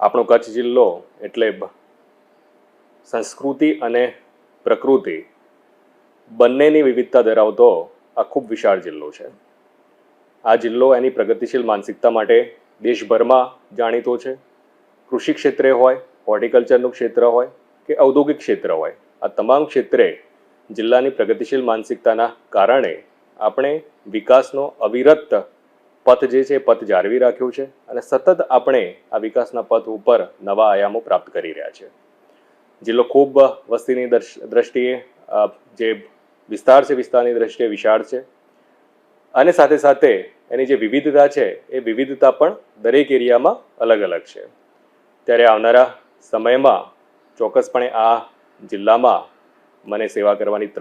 આપણો કચ્છ જિલ્લો એટલે સંસ્કૃતિ અને પ્રકૃતિ બંનેની વિવિધતા ધરાવતો આ ખૂબ વિશાળ જિલ્લો છે. આ જિલ્લો એની પ્રગતિશીલ માનસિકતા માટે દેશભરમાં જાણીતો છે. કૃષિ ક્ષેત્રે હોય, હોર્ટિકલ્ચરનું ક્ષેત્ર હોય કે ઔદ્યોગિક ક્ષેત્ર હોય, આ તમામ ક્ષેત્રે જિલ્લાની પ્રગતિશીલ માનસિકતાના કારણે આપણે વિકાસનો અવિરત પથ જે છે પથ જાળવી રાખ્યો છે અને સતત આપણે આ વિકાસના પથ ઉપર નવા આયામો પ્રાપ્ત કરી રહ્યા છે. જિલ્લો ખૂબ વસ્તીની દ્રષ્ટિએ જે વિસ્તાર છે વિસ્તારની દ્રષ્ટિએ વિશાળ છે અને સાથે સાથે એની જે વિવિધતા છે એ વિવિધતા પણ દરેક એરિયામાં અલગ અલગ છે. ત્યારે આવનારા સમયમાં ચોક્કસપણે આ જિલ્લામાં મને સેવા કરવાની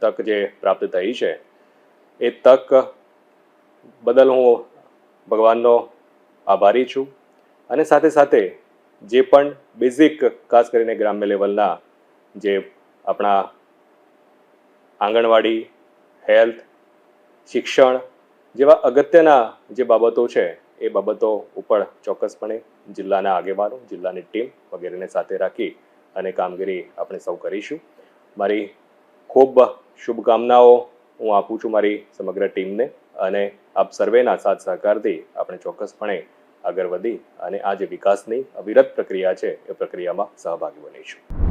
તક જે પ્રાપ્ત થઈ છે એ તક બદલ હું ભગવાનનો આભારી છું અને સાથે સાથે જે પણ બેઝિક ખાસ કરીને ગ્રામ્ય લેવલના જે આપણા આંગણવાડી, હેલ્થ, શિક્ષણ જેવા અગત્યના જે બાબતો છે એ બાબતો ઉપર ચોક્કસપણે જિલ્લાના આગેવાનો, જિલ્લાની ટીમ વગેરેને સાથે રાખી અને કામગીરી આપણે સૌ કરીશું. મારી ખૂબ શુભકામનાઓ હું આપું છું મારી સમગ્ર ટીમને અને આપ સર્વેના સાથ સહકારથી આપણે ચોક્કસપણે આગળ વધી અને આ જે વિકાસની અવિરત પ્રક્રિયા છે એ પ્રક્રિયામાં સહભાગી બનીશું.